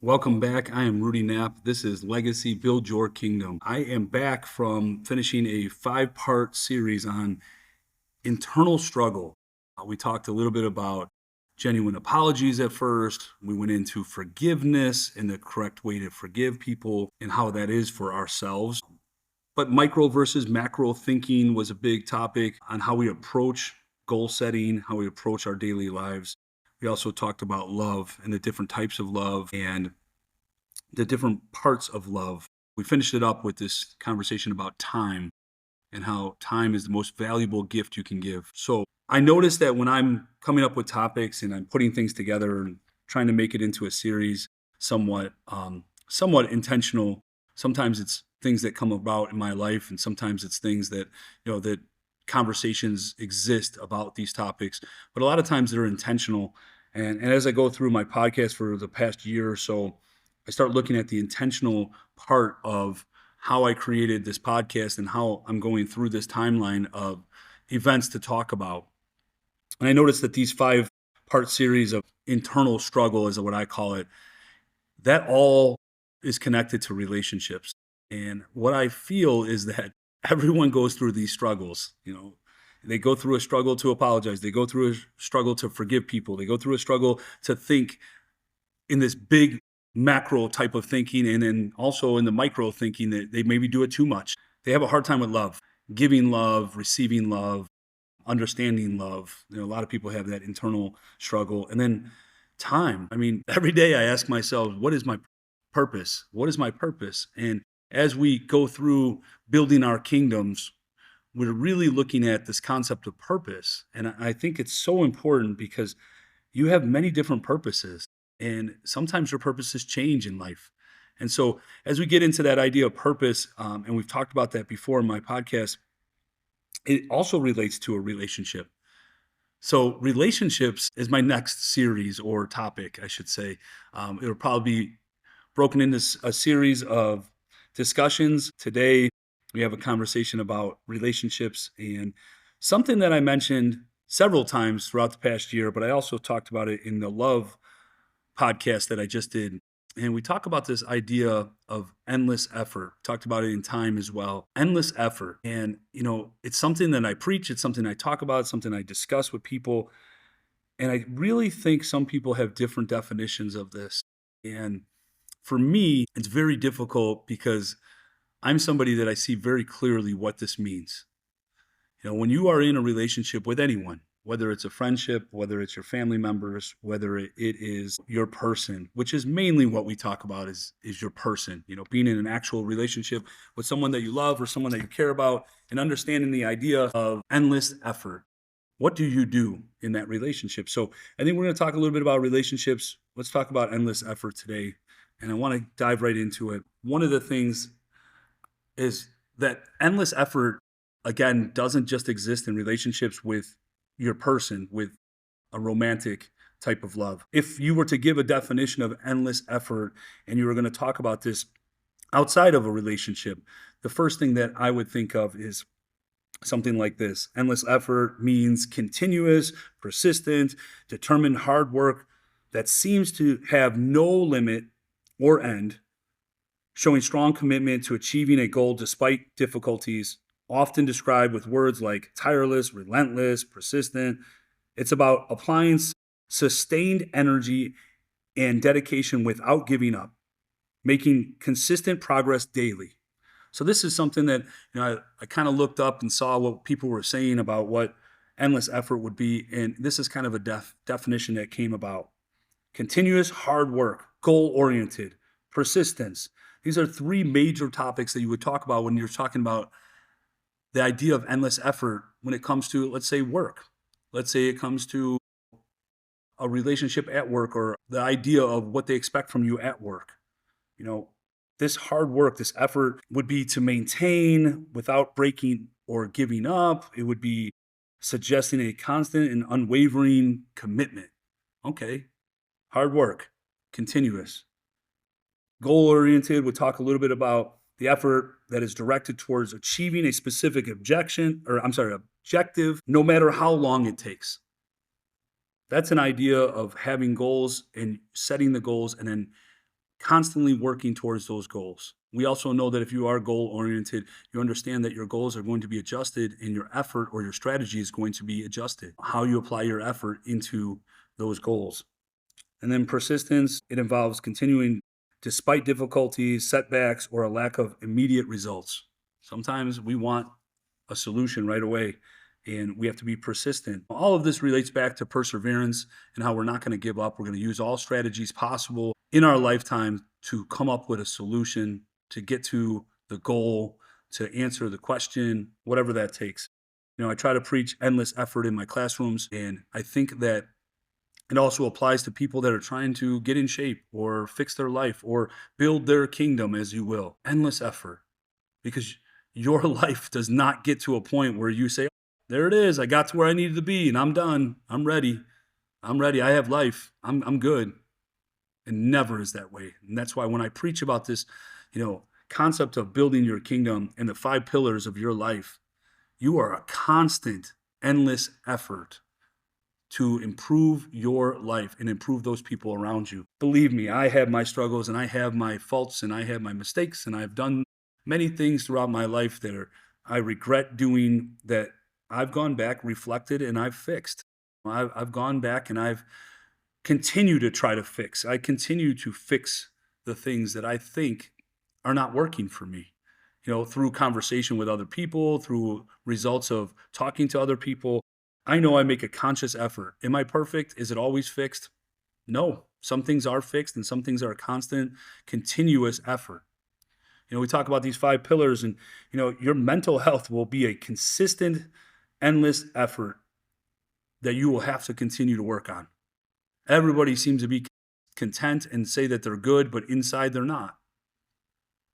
Welcome back. I am Rudy Knapp. This is Legacy Build Your Kingdom. I am back from finishing a 5-part series on internal struggle. We talked a little bit about genuine apologies at first. We went into forgiveness and the correct way to forgive people and how that is for ourselves. But micro versus macro thinking was a big topic on how we approach goal setting, how we approach our daily lives. We also talked about love and the different types of love and the different parts of love. We finished it up with this conversation about time and how time is the most valuable gift you can give. So I noticed that when I'm coming up with topics and I'm putting things together and trying to make it into a series, somewhat intentional. Sometimes it's things that come about in my life, and sometimes it's things that that conversations exist about these topics. But a lot of times they're intentional. And as I go through my podcast for the past year or so, I start looking at the intentional part of how I created this podcast and how I'm going through this timeline of events to talk about. And I noticed that these 5-part series of internal struggle, is what I call it, that all is connected to relationships. And what I feel is that everyone goes through these struggles. They go through a struggle to apologize. They go through a struggle to forgive people. They go through a struggle to think in this big macro type of thinking, and then also in the micro thinking that they maybe do it too much. They have a hard time with love, giving love, receiving love, understanding love. A lot of people have that internal struggle. And then time. I mean, every day I ask myself, what is my purpose? What is my purpose? And as we go through building our kingdoms, we're really looking at this concept of purpose. And I think it's so important because you have many different purposes, and sometimes your purposes change in life. And so as we get into that idea of purpose, and we've talked about that before in my podcast, it also relates to a relationship. So relationships is my next series, or topic, I should say. It'll probably be broken into a series of discussions. Today, we have a conversation about relationships, and something that I mentioned several times throughout the past year, but I also talked about it in the love podcast that I just did. And we talk about this idea of endless effort. Talked about it in time as well. Endless effort. And, it's something that I preach. It's something I talk about. It's something I discuss with people. And I really think some people have different definitions of this. And for me, it's very difficult because I'm somebody that I see very clearly what this means. When you are in a relationship with anyone, whether it's a friendship, whether it's your family members, whether it is your person, which is mainly what we talk about is your person, being in an actual relationship with someone that you love or someone that you care about, and understanding the idea of endless effort. What do you do in that relationship? So I think we're going to talk a little bit about relationships. Let's talk about endless effort today. And I want to dive right into it. One of the things is that endless effort, again, doesn't just exist in relationships with your person, with a romantic type of love. If you were to give a definition of endless effort and you were going to talk about this outside of a relationship, the first thing that I would think of is something like this. Endless effort means continuous, persistent, determined hard work that seems to have no limit or end, showing strong commitment to achieving a goal despite difficulties, often described with words like tireless, relentless, persistent. It's about applying sustained energy and dedication without giving up, making consistent progress daily. So this is something that I kind of looked up and saw what people were saying about what endless effort would be, and this is kind of a definition that came about. Continuous hard work, goal-oriented, persistence. These are 3 major topics that you would talk about when you're talking about the idea of endless effort when it comes to, let's say, work. Let's say it comes to a relationship at work, or the idea of what they expect from you at work. This hard work, this effort would be to maintain without breaking or giving up. It would be suggesting a constant and unwavering commitment. Okay, hard work, continuous. Goal-oriented would talk a little bit about the effort that is directed towards achieving a specific objective, no matter how long it takes. That's an idea of having goals and setting the goals and then constantly working towards those goals. We also know that if you are goal oriented, you understand that your goals are going to be adjusted and your effort or your strategy is going to be adjusted. How you apply your effort into those goals. And then persistence, it involves continuing despite difficulties, setbacks, or a lack of immediate results. Sometimes we want a solution right away and we have to be persistent. All of this relates back to perseverance and how we're not going to give up. We're going to use all strategies possible in our lifetime to come up with a solution, to get to the goal, to answer the question, whatever that takes. I try to preach endless effort in my classrooms, and I think that it also applies to people that are trying to get in shape or fix their life or build their kingdom, as you will. Endless effort, because your life does not get to a point where you say, there it is. I got to where I needed to be and I'm done. I'm ready. I'm ready. I have life. I'm good. And never is that way. And that's why when I preach about this, concept of building your kingdom and the 5 pillars of your life, you are a constant, endless effort to improve your life and improve those people around you. Believe me, I have my struggles and I have my faults and I have my mistakes, and I've done many things throughout my life that I regret doing, that I've gone back, reflected, and I've fixed. I've gone back and I've continued to try to fix. I continue to fix the things that I think are not working for me. Through conversation with other people, through results of talking to other people, I know I make a conscious effort. Am I perfect? Is it always fixed? No. Some things are fixed and some things are a constant, continuous effort. We talk about these 5 pillars, and, your mental health will be a consistent, endless effort that you will have to continue to work on. Everybody seems to be content and say that they're good, but inside they're not.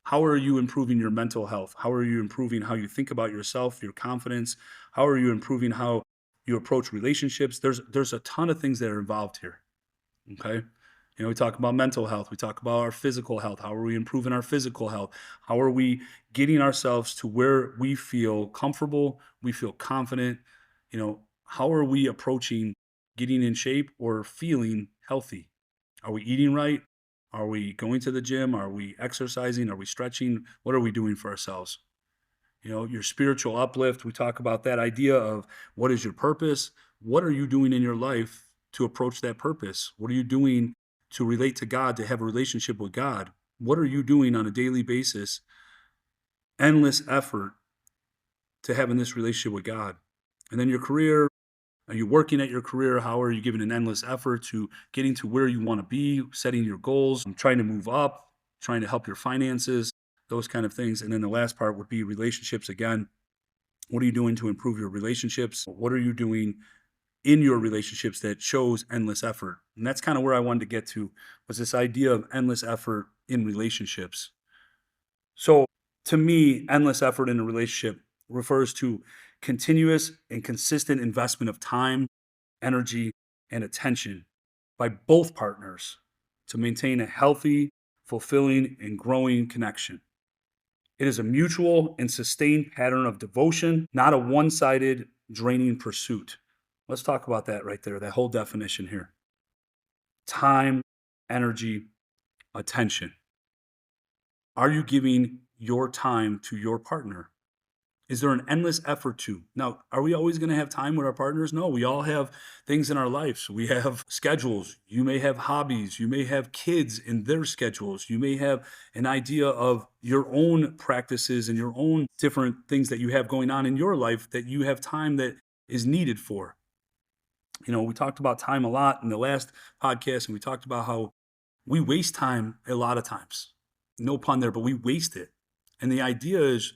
How are you improving your mental health? How are you improving how you think about yourself, your confidence? How are you improving how you approach relationships? There's a ton of things that are involved here. Okay. We talk about mental health. We talk about our physical health. How are we improving our physical health? How are we getting ourselves to where we feel comfortable? We feel confident. How are we approaching getting in shape or feeling healthy? Are we eating right? Are we going to the gym? Are we exercising? Are we stretching? What are we doing for ourselves? Your spiritual uplift. We talk about that idea of what is your purpose? What are you doing in your life to approach that purpose? What are you doing to relate to God, to have a relationship with God? What are you doing on a daily basis? Endless effort to having this relationship with God. And then your career. Are you working at your career? How are you giving an endless effort to getting to where you want to be, setting your goals, trying to move up, trying to help your finances, those kind of things. And then the last part would be relationships again. What are you doing to improve your relationships? What are you doing in your relationships that shows endless effort? And that's kind of where I wanted to get to, was this idea of endless effort in relationships. So to me, endless effort in a relationship refers to continuous and consistent investment of time, energy, and attention by both partners to maintain a healthy, fulfilling, and growing connection. It is a mutual and sustained pattern of devotion, not a one-sided, draining pursuit. Let's talk about that right there, that whole definition here. Time, energy, attention. Are you giving your time to your partner? Is there an endless effort to? Now, are we always going to have time with our partners? No, we all have things in our lives. We have schedules. You may have hobbies. You may have kids in their schedules. You may have an idea of your own practices and your own different things that you have going on in your life that you have time that is needed for. We talked about time a lot in the last podcast, and we talked about how we waste time a lot of times. No pun there, but we waste it. And the idea is,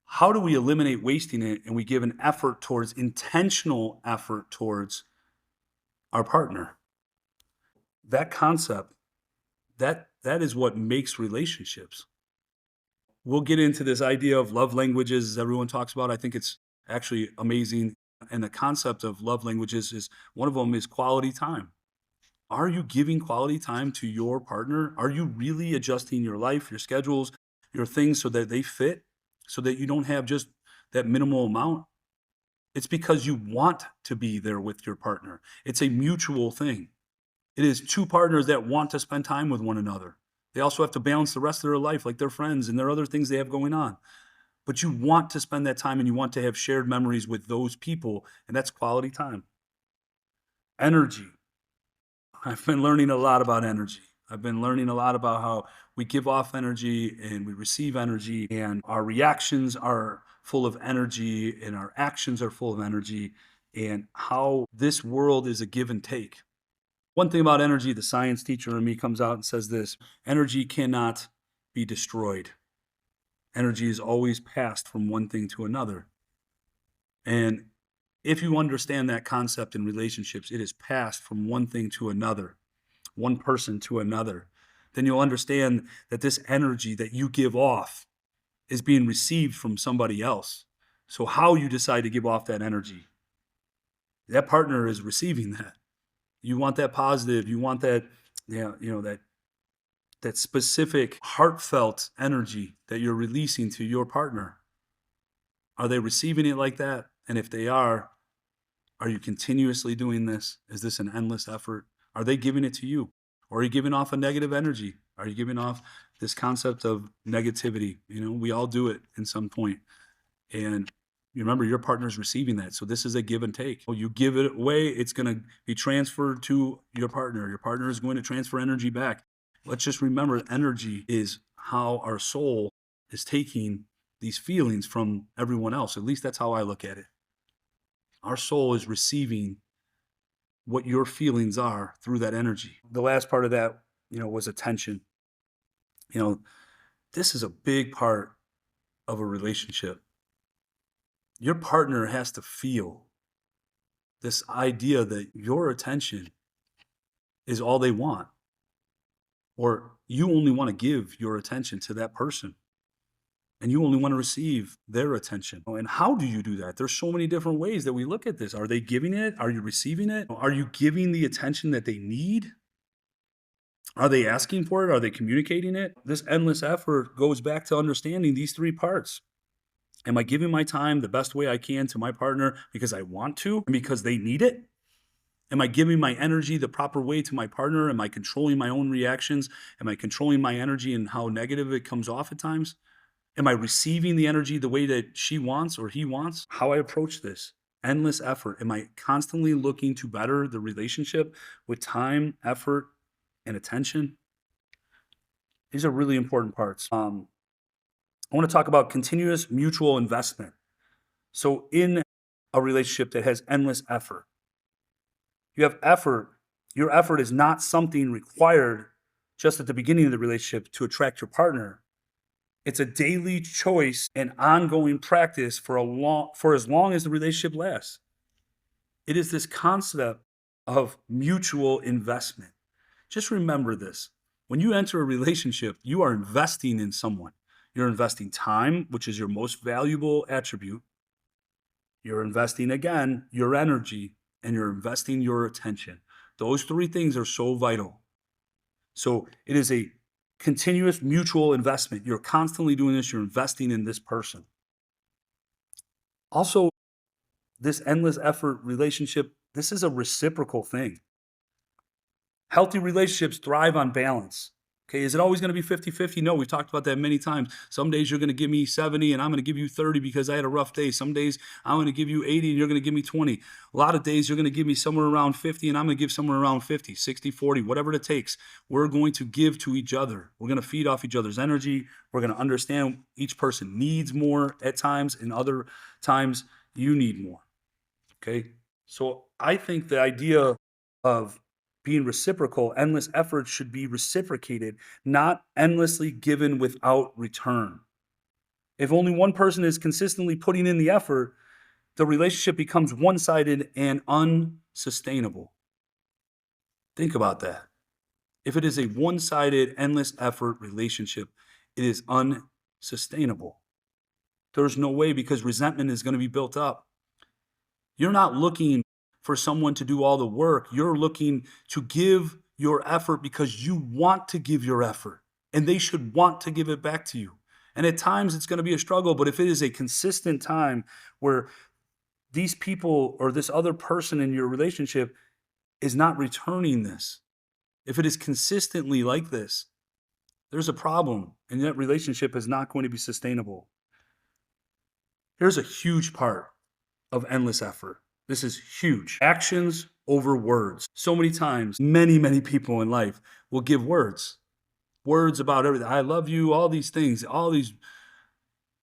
how do we eliminate wasting it and we give an effort towards, intentional effort towards our partner? That concept, that is what makes relationships. We'll get into this idea of love languages, as everyone talks about. I think it's actually amazing. And the concept of love languages is, one of them is quality time. Are you giving quality time to your partner? Are you really adjusting your life, your schedules, your things so that they fit? So that you don't have just that minimal amount? It's because you want to be there with your partner. It's a mutual thing. It is 2 partners that want to spend time with one another. They also have to balance the rest of their life, like their friends and their other things they have going on. But you want to spend that time and you want to have shared memories with those people, and that's quality time. Energy. I've been learning a lot about energy. I've been learning a lot about how we give off energy and we receive energy, and our reactions are full of energy and our actions are full of energy, and how this world is a give and take. One thing about energy, the science teacher in me comes out and says this: energy cannot be destroyed. Energy is always passed from one thing to another. And if you understand that concept in relationships, it is passed from one thing to another, one person to another, then you'll understand that this energy that you give off is being received from somebody else. So how you decide to give off that energy, that partner is receiving that. You want that positive, you want that, that specific heartfelt energy that you're releasing to your partner. Are they receiving it like that? And if they are you continuously doing this? Is this an endless effort? Are they giving it to you? Or are you giving off a negative energy? Are you giving off this concept of negativity? We all do it in some point. And you remember your partner's receiving that. So this is a give and take. You give it away, it's going to be transferred to your partner. Your partner is going to transfer energy back. Let's just remember, energy is how our soul is taking these feelings from everyone else. At least that's how I look at it. Our soul is receiving what your feelings are through that energy. The last part of that, was attention. This is a big part of a relationship. Your partner has to feel this idea that your attention is all they want, or you only want to give your attention to that person and you only want to receive their attention. And how do you do that? There's so many different ways that we look at this. Are they giving it? Are you receiving it? Are you giving the attention that they need? Are they asking for it? Are they communicating it? This endless effort goes back to understanding these three parts. Am I giving my time the best way I can to my partner because I want to and because they need it? Am I giving my energy the proper way to my partner? Am I controlling my own reactions? Am I controlling my energy and how negative it comes off at times? Am I receiving the energy the way that she wants or he wants? How I approach this endless effort. Am I constantly looking to better the relationship with time, effort, and attention? These are really important parts. I want to talk about continuous mutual investment. So in a relationship that has endless effort, you have effort. Your effort is not something required just at the beginning of the relationship to attract your partner. It's a daily choice and ongoing practice for as long as the relationship lasts. It is this concept of mutual investment. Just remember this. When you enter a relationship, you are investing in someone. You're investing time, which is your most valuable attribute. You're investing, again, your energy, and you're investing your attention. Those three things are so vital. So it is a continuous mutual investment. You're constantly doing this. You're investing in this person. Also, this endless effort relationship, this is a reciprocal thing. Healthy relationships thrive on balance. Okay, is it always going to be 50-50? No, we've talked about that many times. Some days you're going to give me 70 and I'm going to give you 30 because I had a rough day. Some days I'm going to give you 80 and you're going to give me 20. A lot of days you're going to give me somewhere around 50 and I'm going to give somewhere around 50, 60, 40, whatever it takes. We're going to give to each other. We're going to feed off each other's energy. We're going to understand each person needs more at times, and other times you need more. Okay, so I think the idea of being reciprocal, endless effort should be reciprocated, not endlessly given without return. If only one person is consistently putting in the effort, the relationship becomes one-sided and unsustainable. Think about that. If it is a one-sided, endless effort relationship, it is unsustainable. There's no way, because resentment is going to be built up. You're not looking for someone to do all the work. You're looking to give your effort because you want to give your effort, and they should want to give it back to you. And at times it's going to be a struggle, but if it is a consistent time where these people or this other person in your relationship is not returning this, if it is consistently like this, there's a problem, and that relationship is not going to be sustainable. Here's a huge part of endless effort. This is huge. Actions over words. So many times, many people in life will give words about everything. I love you, all these things, all these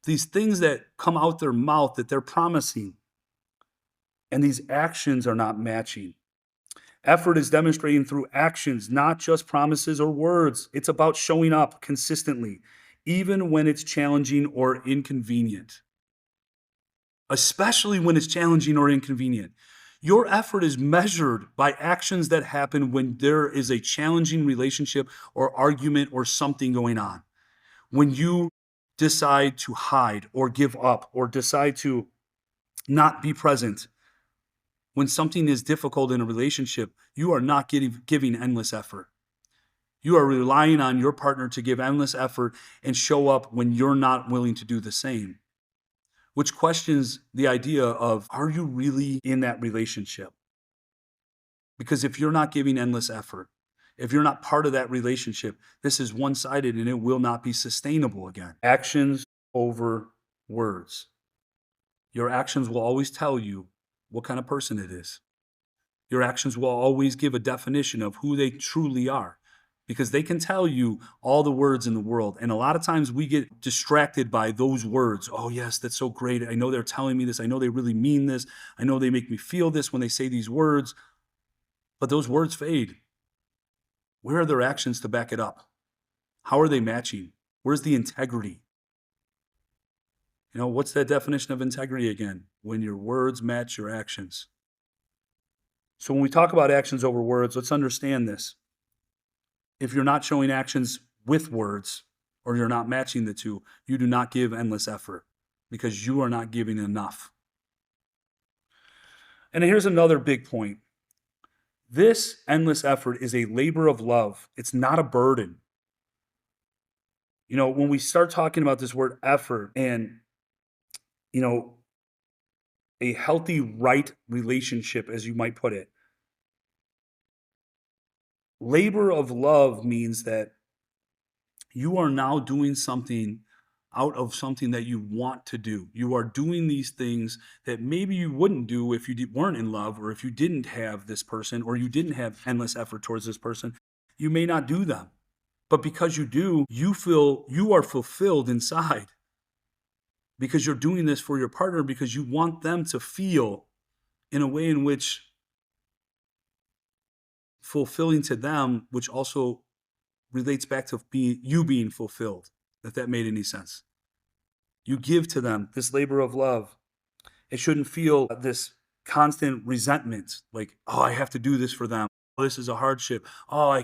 things that come out their mouth that they're promising. And these actions are not matching. Effort is demonstrating through actions, not just promises or words. It's about showing up consistently, even when it's challenging or inconvenient. Especially when it's challenging or inconvenient. Your effort is measured by actions that happen when there is a challenging relationship or argument or something going on. When you decide to hide or give up or decide to not be present, when something is difficult in a relationship, you are not giving endless effort. You are relying on your partner to give endless effort and show up when you're not willing to do the same, which questions the idea of, are you really in that relationship? Because if you're not giving endless effort, if you're not part of that relationship, this is one-sided and it will not be sustainable again. Actions over words. Your actions will always tell you what kind of person it is. Your actions will always give a definition of who they truly are, because they can tell you all the words in the world. And a lot of times we get distracted by those words. Oh, yes, that's so great. I know they're telling me this. I know they really mean this. I know they make me feel this when they say these words. But those words fade. Where are their actions to back it up? How are they matching? Where's the integrity? What's that definition of integrity again? When your words match your actions. So when we talk about actions over words, let's understand this. If you're not showing actions with words, or you're not matching the two, you do not give endless effort because you are not giving enough. And here's another big point. This endless effort is a labor of love. It's not a burden. When we start talking about this word effort and, a healthy, right relationship, as you might put it, labor of love means that you are now doing something out of something that you want to do. You are doing these things that maybe you wouldn't do if you weren't in love, or if you didn't have this person, or you didn't have endless effort towards this person. You may not do them. But because you do, you feel you are fulfilled inside, because you're doing this for your partner, because you want them to feel in a way in which fulfilling to them, which also relates back to you being fulfilled, if that made any sense. You give to them this labor of love. It shouldn't feel this constant resentment, like, oh, I have to do this for them. Oh, this is a hardship. Oh, I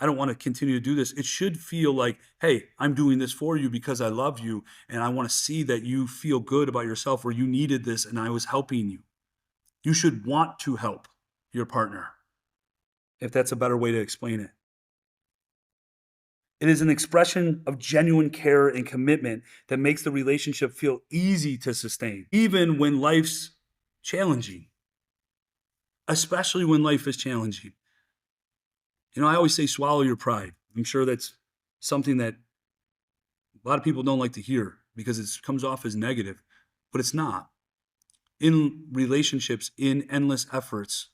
don't want to continue to do this. It should feel like, hey, I'm doing this for you because I love you, and I want to see that you feel good about yourself, or you needed this and I was helping you. You should want to help your partner, if that's a better way to explain it. It is an expression of genuine care and commitment that makes the relationship feel easy to sustain, even when life's challenging, especially when life is challenging. I always say swallow your pride. I'm sure that's something that a lot of people don't like to hear because it comes off as negative, but it's not. In relationships, in endless efforts,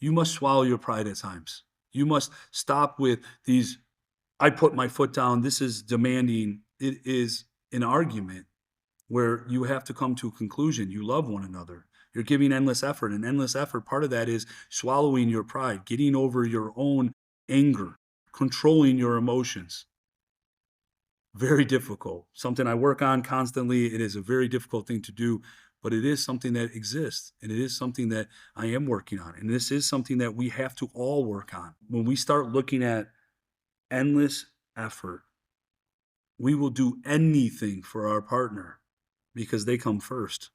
you must swallow your pride at times. You must stop with these, I put my foot down, this is demanding. It is an argument where you have to come to a conclusion. You love one another. You're giving endless effort. And endless effort, part of that is swallowing your pride, getting over your own anger, controlling your emotions. Very difficult. Something I work on constantly. It is a very difficult thing to do, but it is something that exists, and it is something that I am working on. And this is something that we have to all work on. When we start looking at endless effort, we will do anything for our partner because they come first.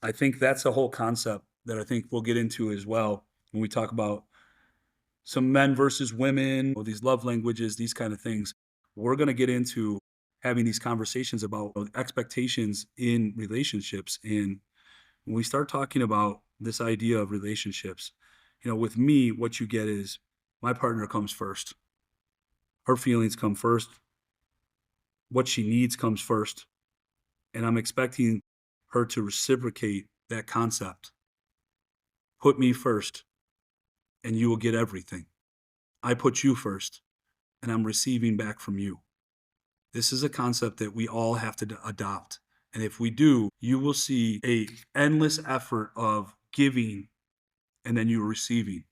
I think that's a whole concept that I think we'll get into as well when we talk about some men versus women, or these love languages, these kind of things. We're going to get into having these conversations about expectations in relationships. And when we start talking about this idea of relationships, with me, what you get is my partner comes first. Her feelings come first. What she needs comes first. And I'm expecting her to reciprocate that concept. Put me first, and you will get everything. I put you first, and I'm receiving back from you. This is a concept that we all have to adopt. And if we do, you will see a endless effort of giving and then you receiving.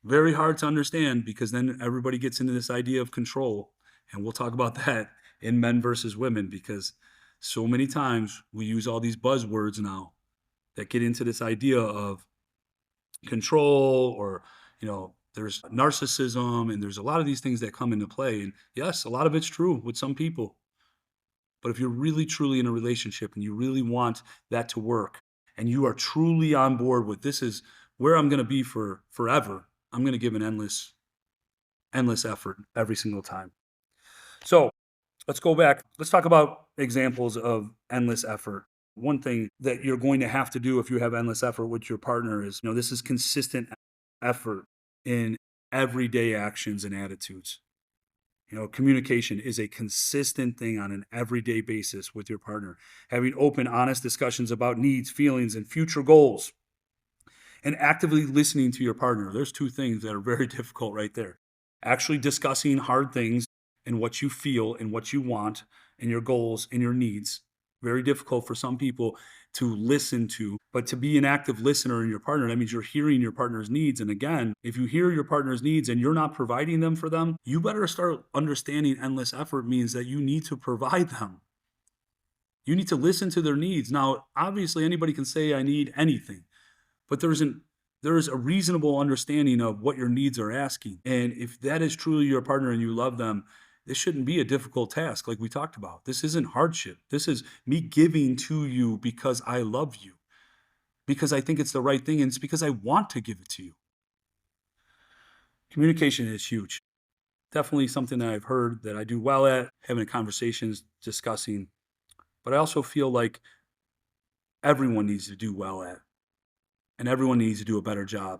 Very hard to understand because then everybody gets into this idea of control. And we'll talk about that in men versus women because so many times we use all these buzzwords now that get into this idea of control or, there's narcissism and there's a lot of these things that come into play. And yes, a lot of it's true with some people. But if you're really truly in a relationship and you really want that to work and you are truly on board with this is where I'm going to be for forever, I'm going to give an endless effort every single time. So let's go back. Let's talk about examples of endless effort. One thing that you're going to have to do if you have endless effort with your partner is, this is consistent effort in everyday actions and attitudes. Communication is a consistent thing on an everyday basis with your partner. Having open, honest discussions about needs, feelings, and future goals, and actively listening to your partner. There's two things that are very difficult right there. Actually discussing hard things and what you feel and what you want and your goals and your needs. Very difficult for some people to listen to, but to be an active listener in your partner, that means you're hearing your partner's needs. And again, if you hear your partner's needs and you're not providing them for them, you better start understanding endless effort means that you need to provide them. You need to listen to their needs. Now, obviously, anybody can say, I need anything, but there is a reasonable understanding of what your needs are asking. And if that is truly your partner and you love them, this shouldn't be a difficult task like we talked about. This isn't hardship. This is me giving to you because I love you, because I think it's the right thing, and it's because I want to give it to you. Communication is huge. Definitely something that I've heard that I do well at, having conversations, discussing, but I also feel like everyone needs to do well at, and everyone needs to do a better job.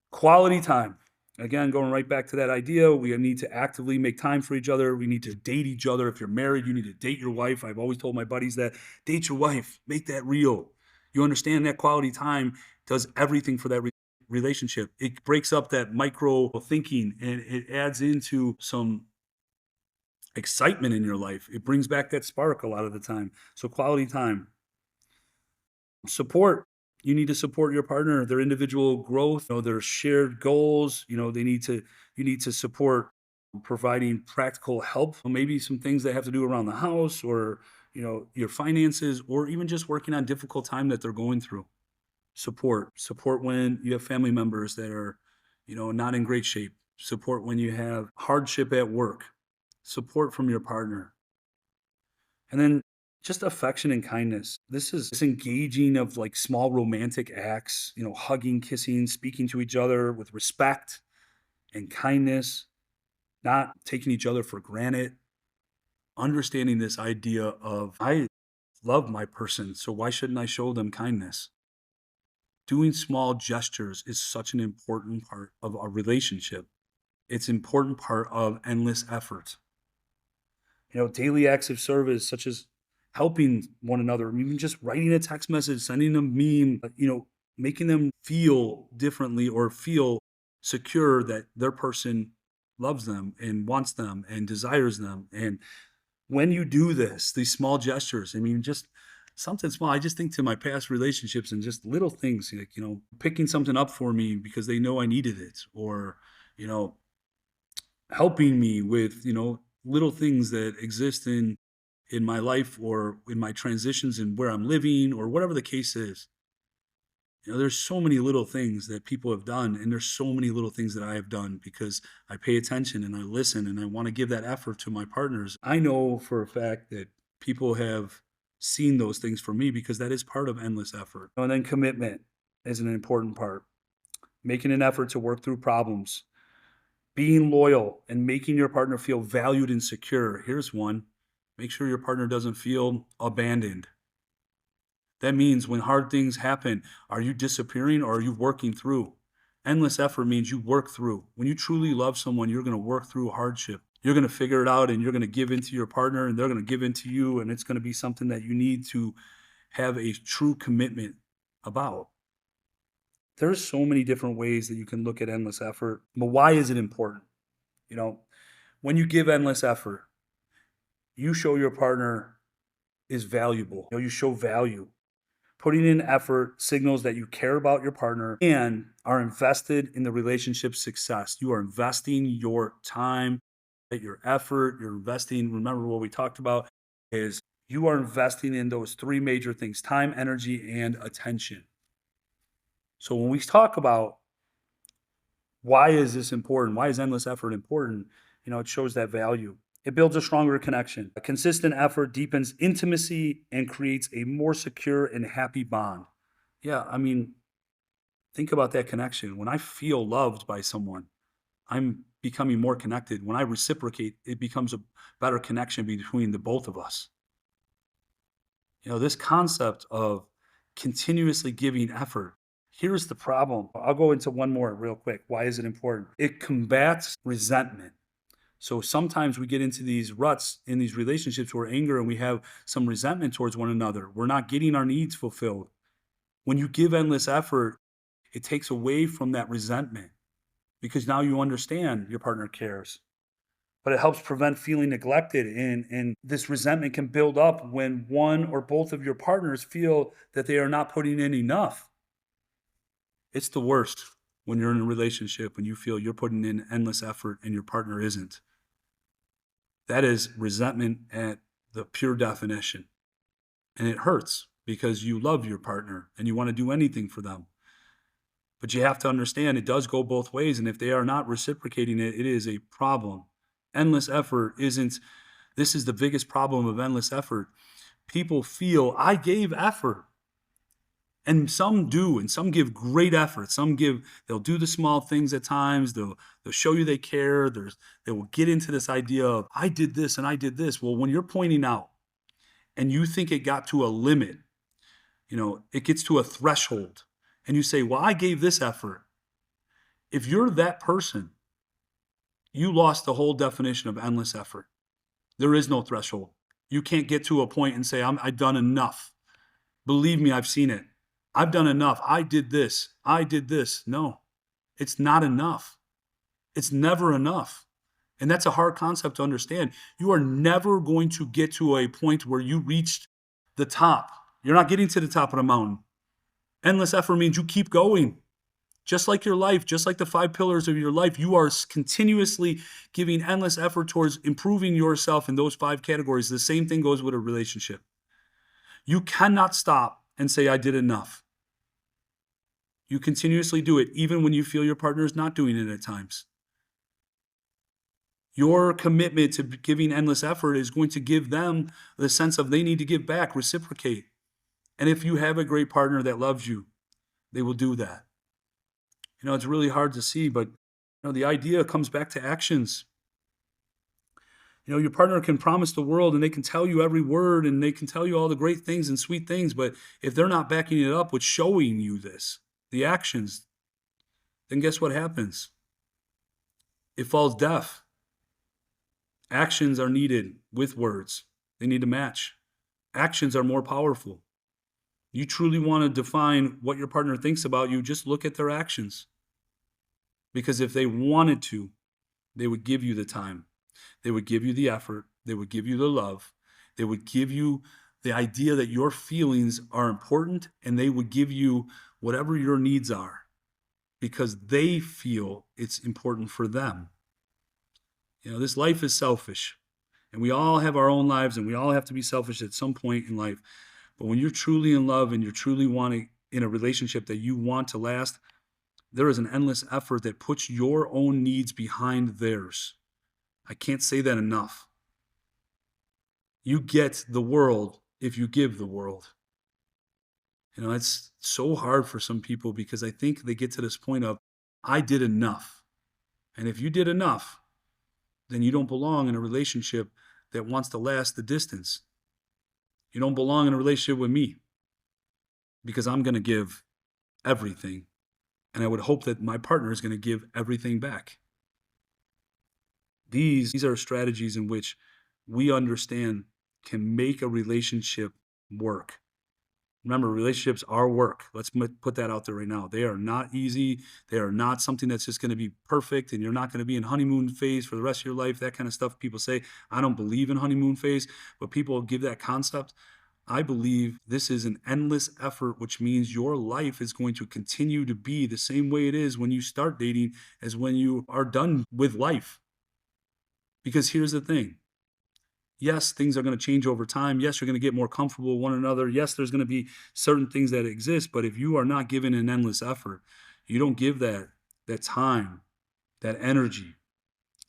Quality time. Again, going right back to that idea, we need to actively make time for each other. We need to date each other. If you're married, you need to date your wife. I've always told my buddies that date your wife, make that real. You understand that quality time does everything for that relationship. It breaks up that micro thinking and it adds into some excitement in your life. It brings back that spark a lot of the time. So quality time. Support. You need to support your partner, their individual growth, their shared goals. You need to support providing practical help, maybe some things they have to do around the house or, your finances, or even just working on difficult time that they're going through. Support when you have family members that are, not in great shape. Support when you have hardship at work. Support from your partner. And then just affection and kindness. This is this engaging of like small romantic acts, hugging, kissing, speaking to each other with respect and kindness, not taking each other for granted, understanding this idea of I love my person, so why shouldn't I show them kindness? Doing small gestures is such an important part of a relationship. It's an important part of endless effort. Daily acts of service such as helping one another, even just writing a text message, sending a meme, making them feel differently or feel secure that their person loves them and wants them and desires them. And when you do this, these small gestures, just something small. I just think to my past relationships and just little things like, picking something up for me because they know I needed it or, you know, helping me with, little things that exist in my life or in my transitions and where I'm living or whatever the case is. There's so many little things that people have done, and there's so many little things that I have done because I pay attention and I listen and I want to give that effort to my partners. I know for a fact that people have seen those things for me because that is part of endless effort. And then commitment is an important part. Making an effort to work through problems, being loyal, and making your partner feel valued and secure. Here's one: make sure your partner doesn't feel abandoned. That means when hard things happen, are you disappearing or are you working through? Endless effort means you work through. When you truly love someone, you're going to work through hardship. You're going to figure it out and you're going to give into your partner and they're going to give into you. And it's going to be something that you need to have a true commitment about. There's so many different ways that you can look at endless effort, but why is it important? You know, when you give endless effort, you show your partner is valuable. You show value. Putting in effort signals that you care about your partner and are invested in the relationship's success. You are investing your time, your effort, you're investing. Remember what we talked about is you are investing in those three major things: time, energy, and attention. So when we talk about why is this important? Why is endless effort important? It shows that value. It builds a stronger connection. A consistent effort deepens intimacy and creates a more secure and happy bond. Yeah, think about that connection. When I feel loved by someone, I'm becoming more connected. When I reciprocate, it becomes a better connection between the both of us. This concept of continuously giving effort. Here's the problem. I'll go into one more real quick. Why is it important? It combats resentment. So sometimes we get into these ruts in these relationships where anger and we have some resentment towards one another. We're not getting our needs fulfilled. When you give endless effort, it takes away from that resentment because now you understand your partner cares. But it helps prevent feeling neglected, and this resentment can build up when one or both of your partners feel that they are not putting in enough. It's the worst when you're in a relationship, when you feel you're putting in endless effort and your partner isn't. That is resentment at the pure definition. And it hurts because you love your partner and you want to do anything for them. But you have to understand it does go both ways. And if they are not reciprocating it, it is a problem. Endless effort isn't, this is the biggest problem of endless effort. People feel I gave effort. And some do, and some give great effort. They'll do the small things at times. They'll show you they care. They will get into this idea of I did this and I did this. Well, when you're pointing out and you think it got to a limit, it gets to a threshold, and you say, well, I gave this effort. If you're that person, you lost the whole definition of endless effort. There is no threshold. You can't get to a point and say, I've done enough. Believe me, I've seen it. I've done enough. I did this. I did this. No, it's not enough. It's never enough. And that's a hard concept to understand. You are never going to get to a point where you reached the top. You're not getting to the top of the mountain. Endless effort means you keep going. Just like your life, just like the 5 pillars of your life, you are continuously giving endless effort towards improving yourself in those 5 categories. The same thing goes with a relationship. You cannot stop and say, I did enough. You continuously do it, even when you feel your partner is not doing it at times. Your commitment to giving endless effort is going to give them the sense of they need to give back, reciprocate. And if you have a great partner that loves you, they will do that. It's really hard to see, but the idea comes back to actions. Your partner can promise the world and they can tell you every word and they can tell you all the great things and sweet things, but if they're not backing it up with showing you this, the actions, then guess what happens? It falls deaf. Actions are needed with words. They need to match. Actions are more powerful. You truly want to define what your partner thinks about you, just look at their actions. Because if they wanted to, they would give you the time. They would give you the effort. They would give you the love. They would give you the idea that your feelings are important, and they would give you whatever your needs are because they feel it's important for them. This life is selfish, and we all have our own lives, and we all have to be selfish at some point in life. But when you're truly in love and you're truly wanting in a relationship that you want to last, there is an endless effort that puts your own needs behind theirs. I can't say that enough. You get the world if you give the world. It's so hard for some people because I think they get to this point of, I did enough. And if you did enough, then you don't belong in a relationship that wants to last the distance. You don't belong in a relationship with me because I'm going to give everything. And I would hope that my partner is going to give everything back. These are strategies in which we understand can make a relationship work. Remember, relationships are work. Let's put that out there right now. They are not easy. They are not something that's just going to be perfect, and you're not going to be in honeymoon phase for the rest of your life. That kind of stuff people say. I don't believe in honeymoon phase, but people give that concept. I believe this is an endless effort, which means your life is going to continue to be the same way it is when you start dating as when you are done with life. Because here's the thing. Yes, things are going to change over time. Yes, you're going to get more comfortable with one another. Yes, there's going to be certain things that exist, but if you are not given an endless effort, you don't give that time, that energy,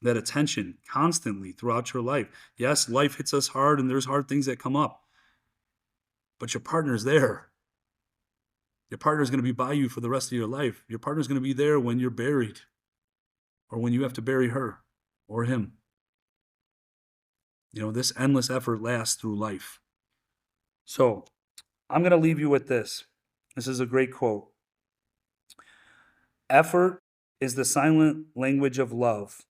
that attention constantly throughout your life. Yes, life hits us hard and there's hard things that come up, but your partner's there. Your partner's going to be by you for the rest of your life. Your partner's going to be there when you're buried or when you have to bury her or him. This endless effort lasts through life. So I'm going to leave you with this. This is a great quote. Effort is the silent language of love.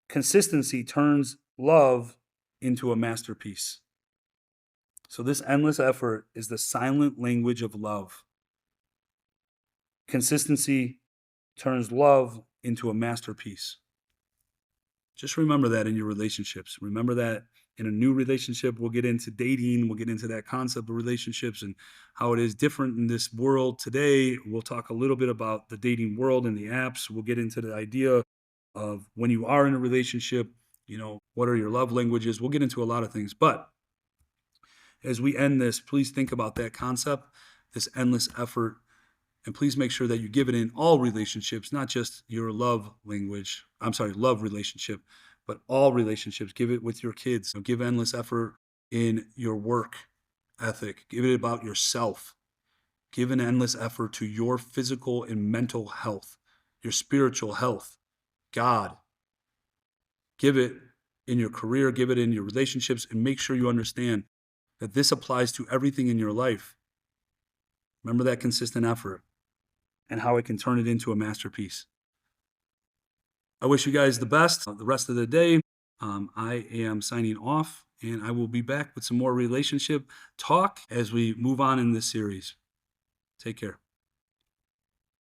Consistency turns love into a masterpiece. So this endless effort is the silent language of love. Consistency turns love into a masterpiece. Just remember that in your relationships. Remember that in a new relationship. We'll get into dating. We'll get into that concept of relationships and how it is different in this world today. We'll talk a little bit about the dating world and the apps. We'll get into the idea of when you are in a relationship, what are your love languages? We'll get into a lot of things. But as we end this, please think about that concept, this endless effort. And please make sure that you give it in all relationships, not just your love relationship, but all relationships. Give it with your kids. Give endless effort in your work ethic. Give it about yourself. Give an endless effort to your physical and mental health, your spiritual health, God. Give it in your career, give it in your relationships, and make sure you understand that this applies to everything in your life. Remember that consistent effort and how it can turn it into a masterpiece. I wish you guys the best the rest of the day. I am signing off, and I will be back with some more relationship talk as we move on in this series. Take care.